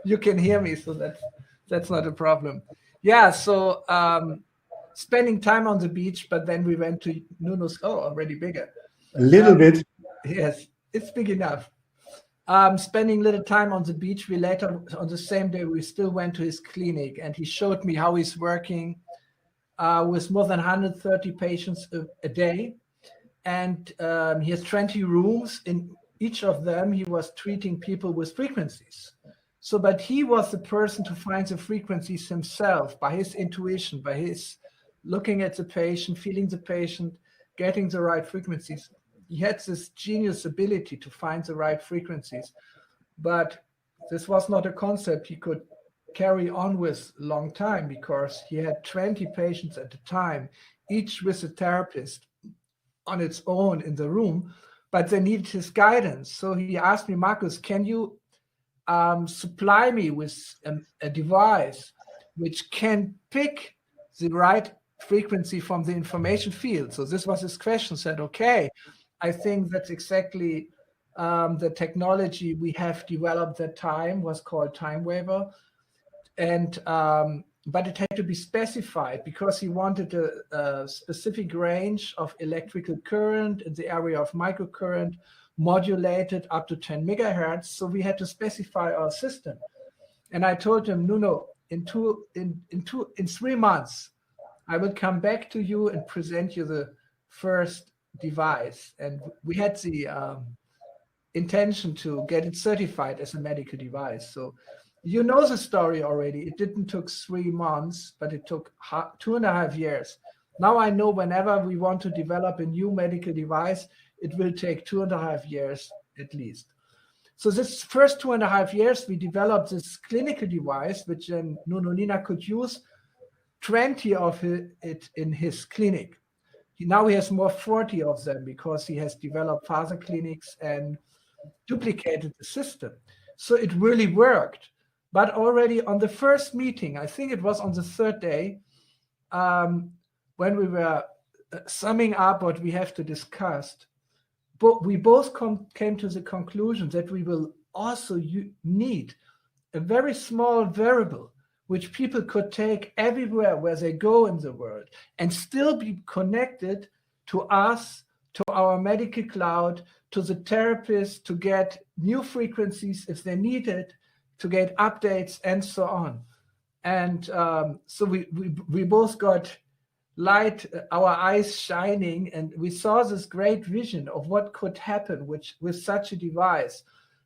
you can hear me, so that's not a problem. Yeah, so spending time on the beach, but then we went to Nuno's. Oh, already bigger. A little bit. Yes, it's big enough. Spending little time on the beach. We later, on the same day, we still went to his clinic, and he showed me how he's working with more than 130 patients a day. And he has 20 rooms. In each of them, he was treating people with frequencies. So, but he was the person to find the frequencies himself by his intuition, by his looking at the patient, feeling the patient, getting the right frequencies. He had this genius ability to find the right frequencies, but this was not a concept he could carry on with a long time, because he had 20 patients at a time, each with a therapist on its own in the room, but they needed his guidance. So he asked me, Marcus, can you supply me with a device which can pick the right frequency from the information field? So this was his question. Said, okay, I think that's exactly the technology we have developed at that time, was called TimeWaver. And but it had to be specified, because he wanted a specific range of electrical current in the area of microcurrent, modulated up to 10 megahertz. So we had to specify our system. And I told him, Nuno, in 3 months, I will come back to you and present you the first device. And we had the intention to get it certified as a medical device. So you know the story already. It didn't took 3 months, but it took 2.5 years. Now I know whenever we want to develop a new medical device, it will take 2.5 years at least. So this first 2.5 years, we developed this clinical device, which then Nuno Nina could use 20 of it in his clinic. Now he has more 40 of them, because he has developed further clinics and duplicated the system. So it really worked. But already on the first meeting, I think it was on the third day, when we were summing up what we have to discuss, but we both came to the conclusion that we will also need a very small variable which people could take everywhere where they go in the world and still be connected to us, to our medical cloud, to the therapist, to get new frequencies if they need it, to get updates and so on. And so we both got light, our eyes shining, and we saw this great vision of what could happen with such a device,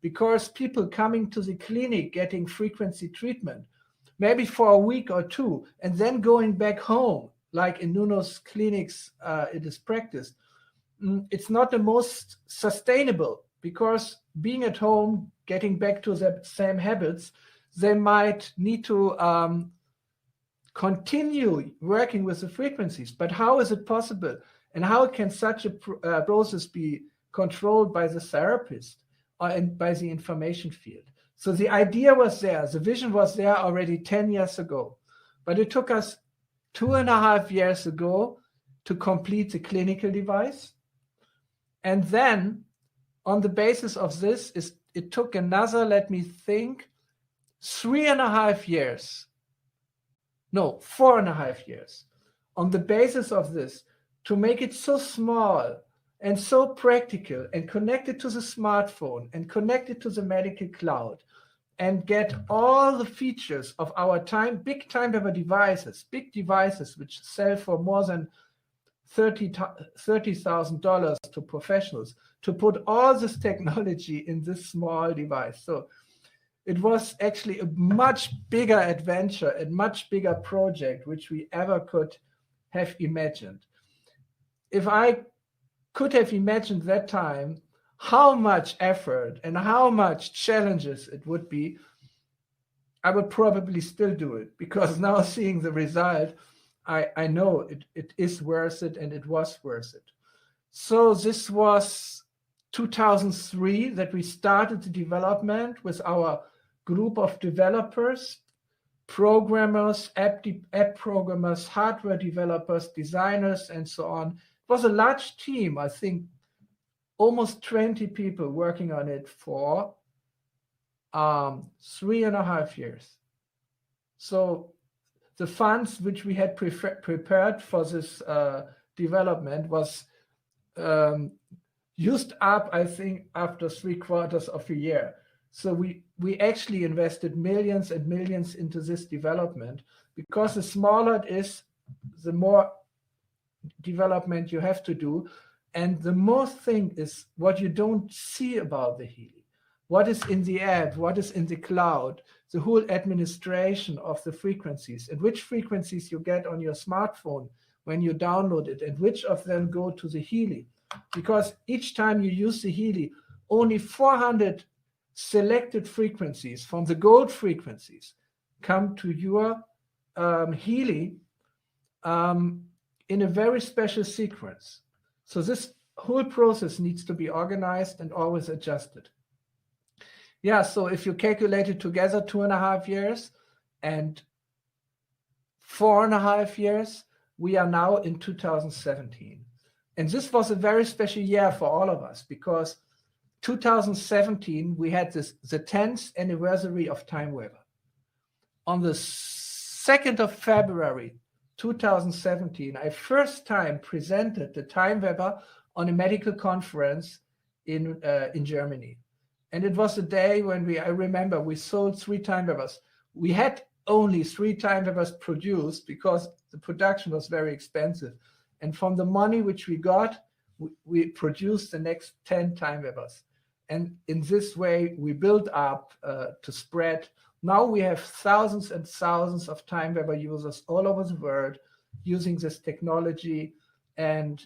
because people coming to the clinic getting frequency treatment, maybe for a week or two, and then going back home, like in Nuno's clinics it is practiced, it's not the most sustainable, because being at home, getting back to the same habits, they might need to continue working with the frequencies. But how is it possible? And how can such a process be controlled by the therapist and by the information field? So the idea was there, the vision was there already 10 years ago, but it took us 2.5 years ago to complete the clinical device. And then on the basis of this, it took another, let me think, 3.5 years. No, 4.5 years. On the basis of this, to make it so small and so practical and connected to the smartphone and connected to the medical cloud, and get all the features of our big TimeWaver devices, big devices which sell for more than $30,000 to professionals, to put all this technology in this small device. So it was actually a much bigger adventure, a much bigger project, which we ever could have imagined. If I could have imagined that time how much effort and how much challenges it would be, I would probably still do it, because now seeing the result, I know it is worth it, and it was worth it. So this was 2003 that we started the development with our group of developers, programmers, app programmers, hardware developers, designers, and so on. It was a large team, I think almost 20 people working on it for 3.5 years. So the funds which we had prepared for this development was used up, I think, after 3/4 of a year. So we actually invested millions and millions into this development, because the smaller it is, the more development you have to do. And the most thing is what you don't see about the Healy. What is in the app, what is in the cloud, the whole administration of the frequencies, and which frequencies you get on your smartphone when you download it, and which of them go to the Healy. Because each time you use the Healy, only 400 selected frequencies from the gold frequencies come to your Healy in a very special sequence. So this whole process needs to be organized and always adjusted. Yeah, so if you calculate it together, 2.5 years and 4.5 years, we are now in 2017. And this was a very special year for all of us, because 2017, we had the 10th anniversary of TimeWaver. On the 2nd of February, 2017, I first time presented the TimeWaver on a medical conference in Germany. And it was a day when I remember we sold 3 TimeWavers. We had only 3 TimeWavers produced because the production was very expensive. And from the money which we got, we produced the next 10 TimeWavers. And in this way, we built up to spread. Now we have thousands and thousands of TimeWaver users all over the world using this technology, and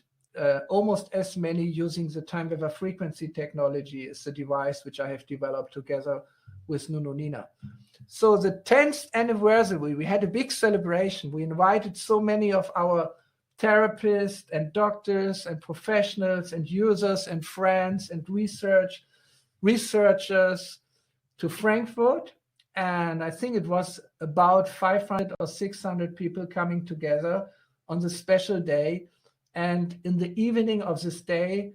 almost as many using the TimeWaver frequency technology as the device which I have developed together with Nuno Nina. So the 10th anniversary, we had a big celebration. We invited so many of our therapists and doctors and professionals and users and friends and researchers to Frankfurt. And I think it was about 500 or 600 people coming together on the special day. And in the evening of this day,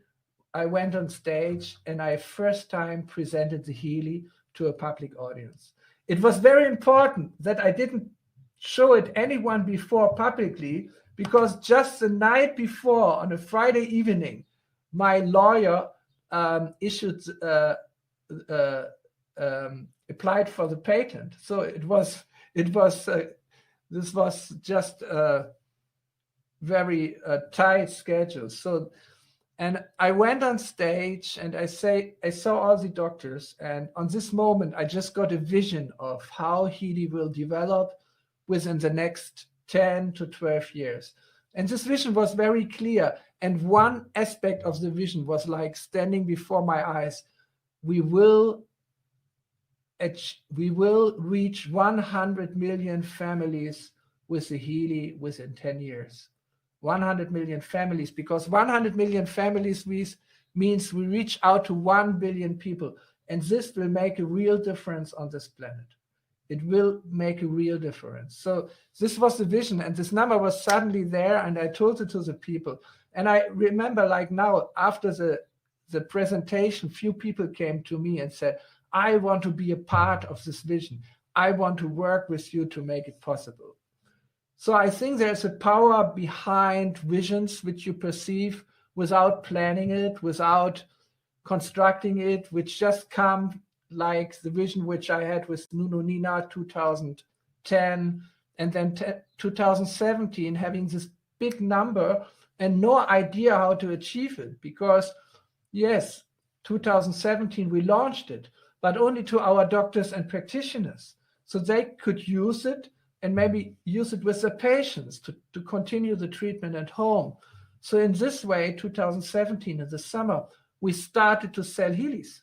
I went on stage and I first time presented the Healy to a public audience. It was very important that I didn't show it anyone before publicly, because just the night before, on a Friday evening, my lawyer applied for the patent. So this was just a very tight schedule. So, and I went on stage and I saw all the doctors, and on this moment I just got a vision of how Healy will develop within the next 10 to 12 years. And this vision was very clear. And one aspect of the vision was like standing before my eyes. We will reach 100 million families with the Healy within 10 years. 100 million families, because 100 million families means we reach out to 1 billion people. And this will make a real difference on this planet. It will make a real difference. So this was the vision, and this number was suddenly there, and I told it to the people. And I remember, like now, after the presentation, few people came to me and said, I want to be a part of this vision. I want to work with you to make it possible. So I think there's a power behind visions which you perceive without planning it, without constructing it, which just come like the vision which I had with Nuno Nina 2010, and then 2017, having this big number and no idea how to achieve it. Because yes, 2017 we launched it, but only to our doctors and practitioners, so they could use it and maybe use it with their patients to continue the treatment at home. So in this way, 2017 in the summer, we started to sell Healys.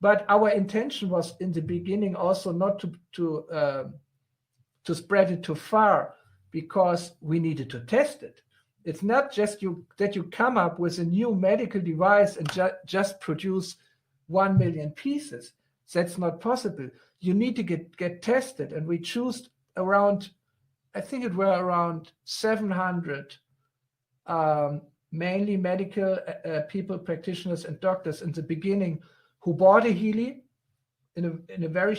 But our intention was in the beginning also not to spread it too far, because we needed to test it. It's not just that you come up with a new medical device and just produce 1 million pieces. That's not possible. You need to get tested. And we chose around, I think it were around 700 mainly medical people, practitioners and doctors in the beginning who bought a Healy in a very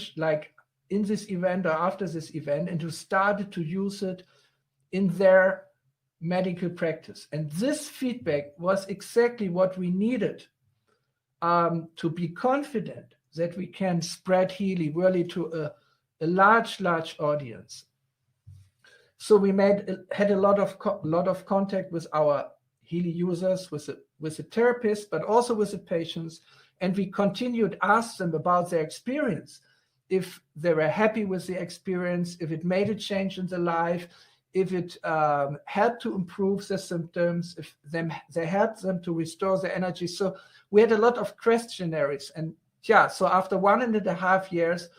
in this event or after this event, and who started to use it in their medical practice. And this feedback was exactly what we needed to be confident that we can spread Healy really to a large audience. So we had a lot of contact with our Healy users, with the therapist, but also with the patients, and we continued to ask them about their experience, if they were happy with the experience, if it made a change in their life, if it helped to improve their symptoms, if they helped them to restore their energy. So we had a lot of questionnaires, and so after 1.5 years,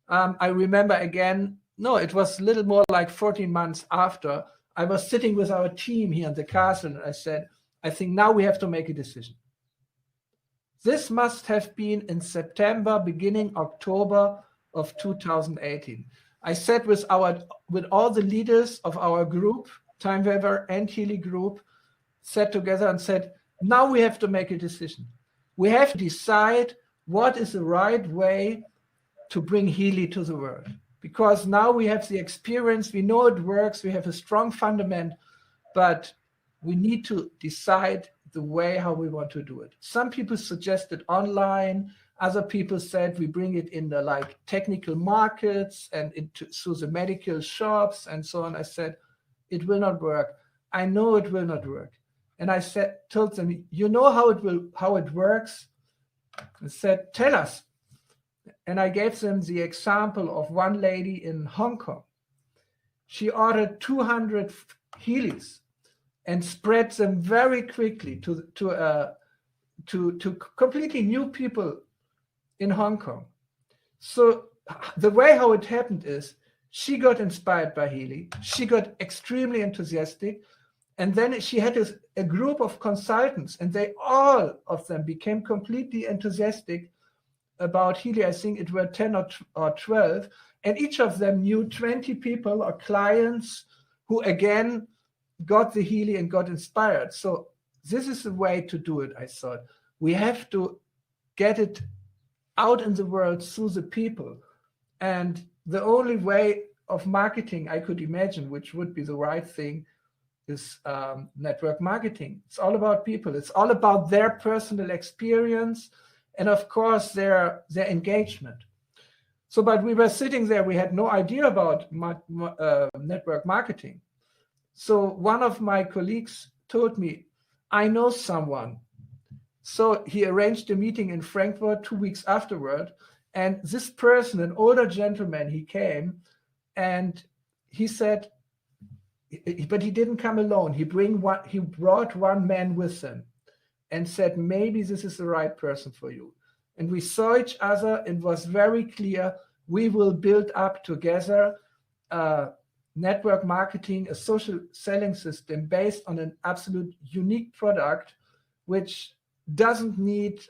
I remember again, no, it was a little more like 14 months after, I was sitting with our team here in the castle, and I said, I think now we have to make a decision. This must have been in September, beginning October of 2018. I sat with all the leaders of our group, TimeWaver and Healy group, sat together and said, now we have to make a decision. We have to decide what is the right way to bring Healy to the world. Because now we have the experience, we know it works, we have a strong fundament, but we need to decide the way how we want to do it. Some people suggested online, other people said we bring it in the technical markets and through the medical shops and so on. I said, it will not work. I know it will not work. And I told them, you know how it works? I said, tell us. And I gave them the example of one lady in Hong Kong. She ordered 200 Healys and spread them very quickly to completely new people in Hong Kong. So the way how it happened is she got inspired by Healy. She got extremely enthusiastic. And then she had a group of consultants, and all of them became completely enthusiastic about Healy. I think it were 10 or 12. And each of them knew 20 people or clients who, again, got the Healy and got inspired. So this is the way to do it, I thought. We have to get it out in the world through the people. And the only way of marketing I could imagine, which would be the right thing, is network marketing. It's all about people. It's all about their personal experience and, of course, their engagement. So, but we were sitting there. We had no idea about network marketing. So one of my colleagues told me, I know someone. So he arranged a meeting in Frankfurt 2 weeks afterward. And this person, an older gentleman, he came and he said, but he didn't come alone. He brought one man with him and said, maybe this is the right person for you. And we saw each other, and it was very clear we will build up together network marketing, a social selling system based on an absolute unique product, which doesn't need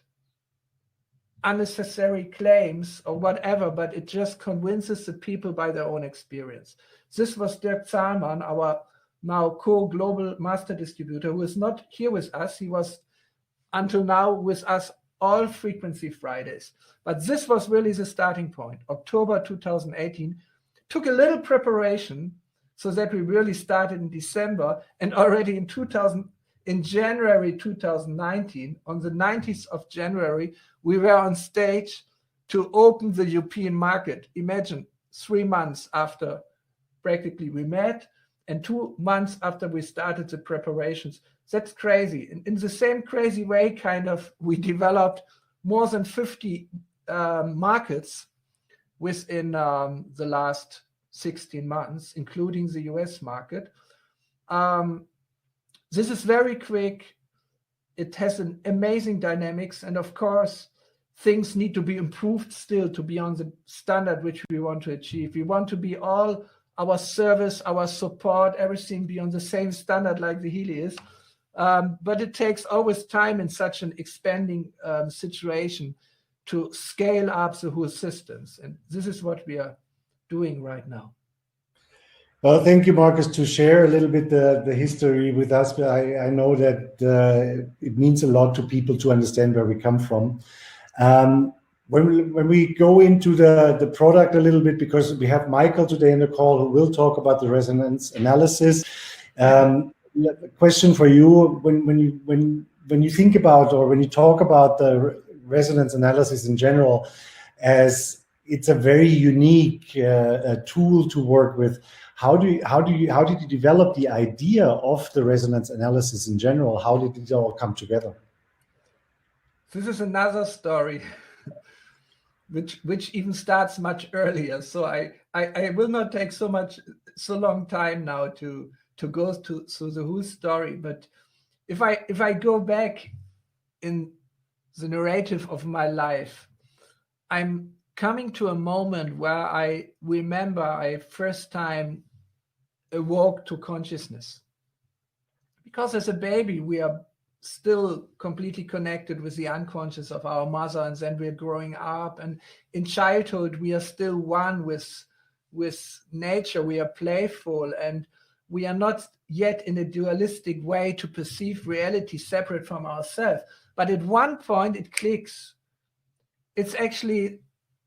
unnecessary claims or whatever, but it just convinces the people by their own experience. This was Dirk Zahlmann, our now co-global master distributor, who is not here with us. He was until now with us all Frequency Fridays. But this was really the starting point. October 2018 took a little preparation so that we really started in December, and already in January 2019, on the 19th of January, we were on stage to open the European market. Imagine 3 months after practically we met and 2 months after we started the preparations. That's crazy. In the same crazy way, we developed more than 50 markets within the last 16 months, including the US market. This is very quick. It has an amazing dynamics. And of course, things need to be improved still to be on the standard which we want to achieve. We want to be all our service, our support, everything be on the same standard like the Healy is. But it takes always time in such an expanding situation to scale up the whole systems. And this is what we are doing right now. Well, thank you, Marcus, to share a little bit the history with us. I know that it means a lot to people to understand where we come from. when we go into the product a little bit, because we have Michael today in the call who will talk about the resonance analysis. Question for you: when you think about, or when you talk about the resonance analysis in general, as it's a very unique tool to work with, how did you develop the idea of the resonance analysis in general? How did it all come together? This is another story, which even starts much earlier. So I will not take so long time now to go through the whole story. But if I go back in the narrative of my life, I'm coming to a moment where I remember I first time awoke to consciousness. Because as a baby, we are still completely connected with the unconscious of our mother, and then we're growing up, and in childhood we are still one with nature. We are playful, and we are not yet in a dualistic way to perceive reality separate from ourselves. But at one point it clicks. It's actually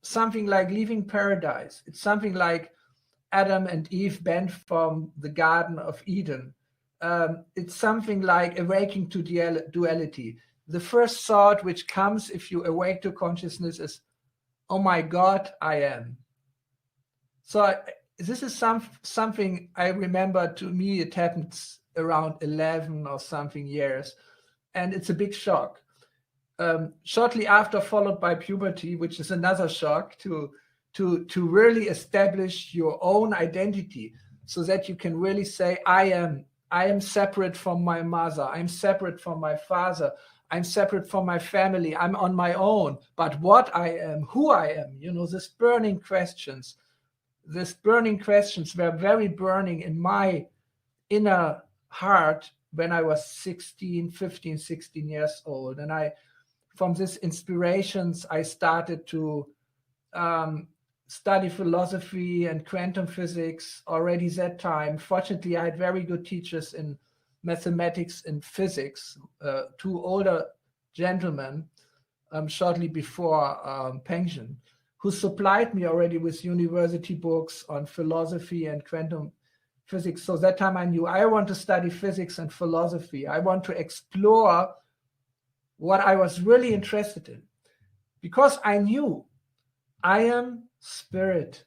something like leaving paradise. It's something like Adam and Eve banned from the Garden of Eden. It's something like awakening to duality. The first thought which comes if you awake to consciousness is, oh my God, I am. So this is something I remember. To me, it happens around 11 or something years. And it's a big shock. Shortly after, followed by puberty, which is another shock to really establish your own identity, so that you can really say, I am separate from my mother, I'm separate from my father, I'm separate from my family, I'm on my own. But what I am, who I am, these burning questions were very burning in my inner heart when I was 16 years old. And from these inspirations, I started to study philosophy and quantum physics already that time. Fortunately, I had very good teachers in mathematics and physics, two older gentlemen shortly before pension, who supplied me already with university books on philosophy and quantum physics. So that time I knew I want to study physics and philosophy. I want to explore what I was really interested in, because I knew I am spirit.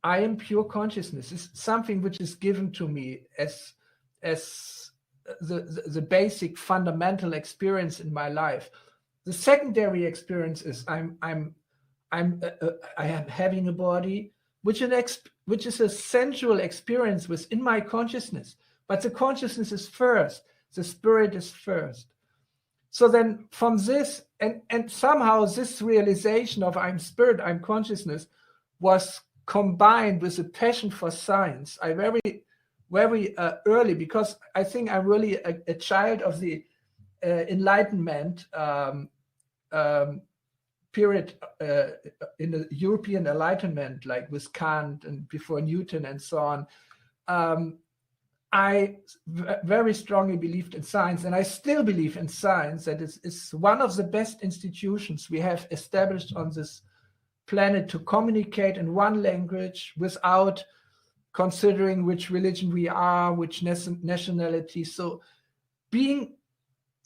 I am pure consciousness. It's something which is given to me as the basic fundamental experience in my life. The secondary experience is I am having a body, which is a sensual experience within my consciousness. But the consciousness is first. The spirit is first. So then from this, and somehow this realization of I'm spirit, I'm consciousness, was combined with a passion for science. I very early, because I think I'm really a child of the Enlightenment period, in the European Enlightenment, like with Kant and before Newton and so on. I very strongly believed in science, and I still believe in science, that it's one of the best institutions we have established on this planet to communicate in one language without considering which religion we are, which nationality. So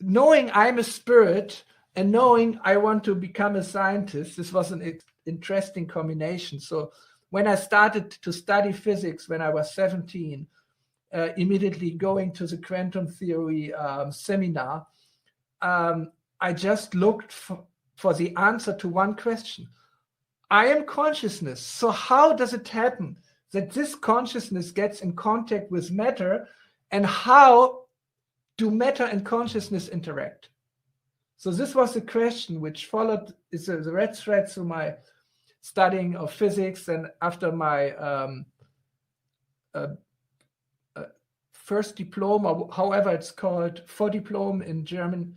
knowing I'm a spirit and knowing I want to become a scientist, this was an interesting combination. So when I started to study physics when I was 17, immediately going to the quantum theory seminar, I just looked for the answer to one question. I am consciousness. So how does it happen that this consciousness gets in contact with matter, and how do matter and consciousness interact? So this was the question which followed, is the red thread through my studying of physics. And after my first diploma, however it's called, for diploma in Germany,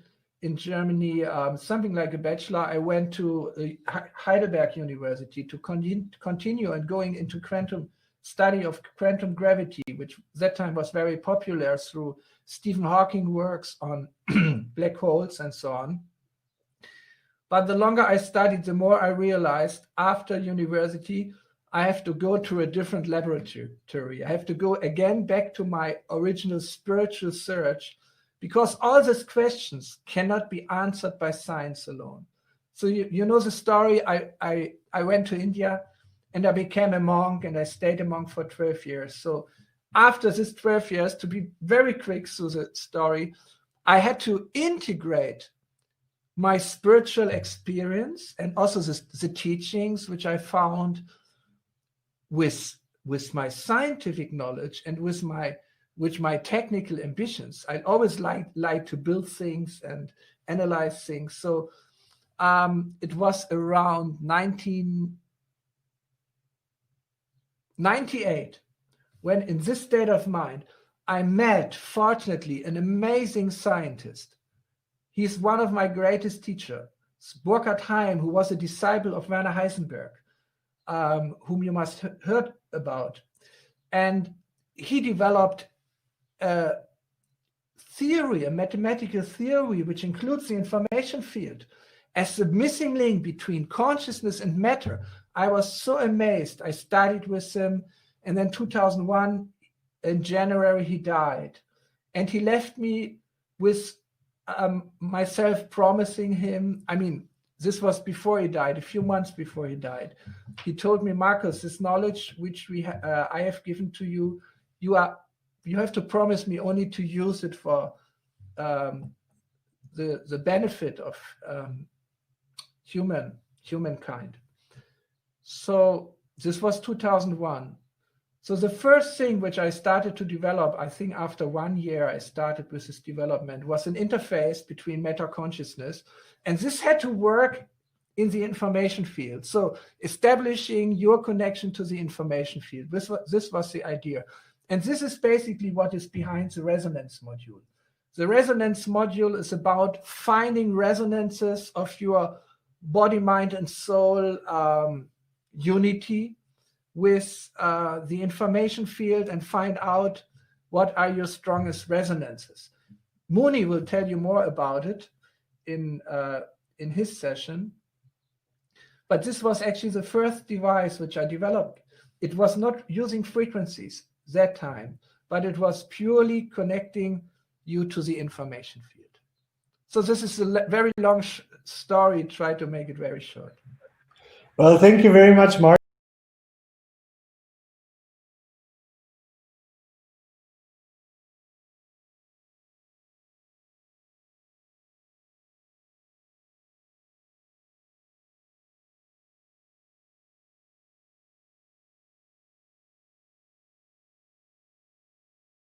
something like a bachelor, I went to Heidelberg University to continue and going into quantum study of quantum gravity, which that time was very popular through Stephen Hawking works on black holes and so on. But the longer I studied, the more I realized after university, I have to go to a different laboratory. I have to go again back to my original spiritual search, because all these questions cannot be answered by science alone. So you know the story, I went to India and I became a monk, and I stayed a monk for 12 years. So after this 12 years, to be very quick through the story, I had to integrate my spiritual experience and also the teachings which I found with my scientific knowledge and with my technical ambitions. I always like to build things and analyze things. So it was around 1998 when, in this state of mind, I met, fortunately, an amazing scientist. He's one of my greatest teachers, Burkhard Heim, who was a disciple of Werner Heisenberg, whom you must have heard about. And he developed a theory, a mathematical theory, which includes the information field as the missing link between consciousness and matter. I was so amazed. I studied with him, and then 2001, in January, he died. And he left me with myself promising him, I mean, this was before he died, a few months before he died. He told me, Marcus, this knowledge which I have given to you, you have to promise me only to use it for the benefit of humankind. So this was 2001. So the first thing which I started to develop, I think after 1 year I started with this development, was an interface between meta-consciousness. And this had to work in the information field. So establishing your connection to the information field. This was the idea. And this is basically what is behind the resonance module. The resonance module is about finding resonances of your body, mind, and soul unity with the information field, and find out what are your strongest resonances. Mooney will tell you more about it in his session. But this was actually the first device which I developed. It was not using frequencies that time, but it was purely connecting you to the information field. So this is a very long story. Try to make it very short. Well, thank you very much, Mark.